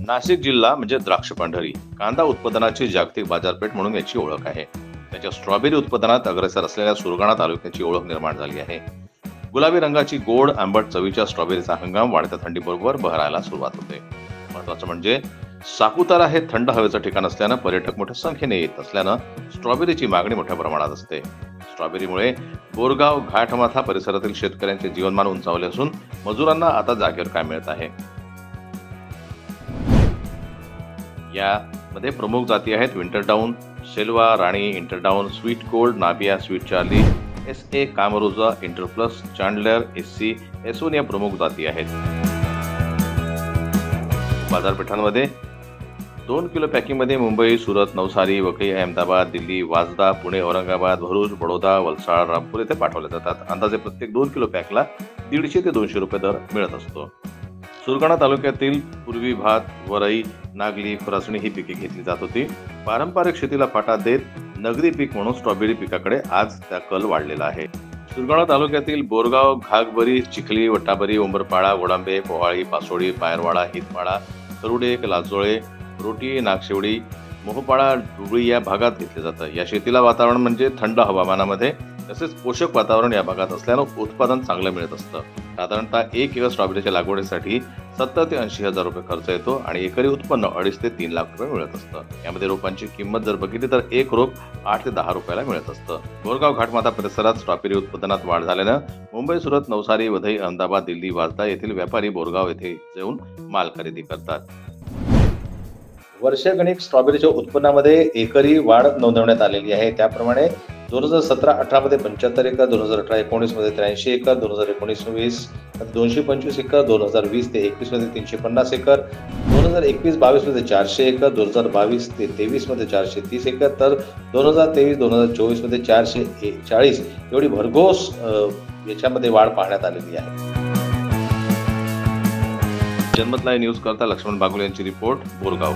नाशिक जिल्हा म्हणजे द्राक्ष पांढरी कांदा उत्पादनाची जागतिक बाजारपेठ म्हणून याची ओळख आहे. त्याच्या स्ट्रॉबेरी उत्पादनात अग्रेसर असलेल्या सुरगाणा तालुक्याची ओळख निर्माण झाली आहे. गुलाबी रंगाची गोड आंबट चवीच्या स्ट्रॉबेरीचा हंगाम वाढत्या थंडीबरोबर बहरायला सुरुवात होते. महत्वाचं म्हणजे सापुतारा हे थंड हवेचं ठिकाण असल्यानं पर्यटक मोठ्या संख्येने येत असल्यानं स्ट्रॉबेरीची मागणी मोठ्या प्रमाणात असते. स्ट्रॉबेरीमुळे बोरगाव घाटमाथा परिसरातील शेतकऱ्यांचे जीवनमान उंचावले असून मजुरांना आता जागेवर काम मिळत आहे. यामध्ये प्रमुख जाती आहेत विंटरडाऊन, शेलवा, राणी, इंटरडाऊन, स्वीट कोल्ड, नाबिया, स्वीट चार्ली, SA, कामरोजा, इंटरप्लस, चांडलर, SC, एसोन या प्रमुख जाती आहेत. बाजारपेठांमध्ये 2 किलो पॅकिंगमध्ये मुंबई, सुरत, नवसारी, वकई, अहमदाबाद, दिल्ली, वाजदा, पुणे, औरंगाबाद, भरूच, बडोदा, वलसाड, रामपूर येथे पाठवले जातात. अंदाजे प्रत्येक 2 किलो पॅकला 150 ते 200 रुपये दर मिळत असतो. सुरगाणा तालुक्यातील पूर्वी भात, वरई, नागली, खुरासणी ही पिके घेतली जात होती. पारंपरिक शेतीला फाटा देत नगदी पीक म्हणून स्ट्रॉबेरी पिकाकडे आज त्या कल वाढलेला आहे. सुरगाणा तालुक्यातील बोरगाव, घागबरी, चिखली, वट्टाबरी, उंबरपाडा, गोडांबे, पोहाळी, पासोडी, पायरवाडा, हितपाडा, करुडे, लाजोळे, रोटी, नागशेवडी, मोहपाडा, डुबळी या भागात घेतले जातं. या शेतीला वातावरण म्हणजे थंड हवामानामध्ये तसेच पोषक वातावरण या भागात असल्यानं उत्पादन चांगलं मिळत असतं. साधारणतः 1 एकर स्ट्रॉबेरीच्या लागवडीसाठी 70 ते 80 हजार रुपये खर्च येतो आणि एकरी उत्पन्न 2.5 ते 3 लाख रुपये मिळत असतं. यामध्ये रोपांची किंमत जर बघितली तर एक रोप 8 ते 10 रुपयाला मिळत असतं. बोरगाव घाटमाथा परिसरात स्ट्रॉबेरी उत्पादनात वाढ झाल्यानं मुंबई, सुरत, नवसारी, वधई, अहमदाबाद, दिल्ली, वाजदा येथील व्यापारी बोरगाव येथे येऊन माल खरेदी करतात. वर्षगणिक स्ट्रॉबेरीच्या उत्पन्नामध्ये एकरी वाढ नोंदवण्यात आलेली आहे. त्याप्रमाणे 2017-18 मध्ये 75 एकर, 2018-19 मध्ये 83 एकर, 2019-20 मध्ये 225 एकर, 2020 ते 21 मध्ये 350 एकर, 2021-22 मध्ये 400 एकर, 2022 ते 23 मध्ये 430 एकर, तर 2023-2024 मध्ये 440 एवढी भरघोस याच्यामध्ये वाढ पाहण्यात आलेली आहे. जनमत लाईव्ह न्यूज करता लक्ष्मण बागुल यांची रिपोर्ट, बोरगाव.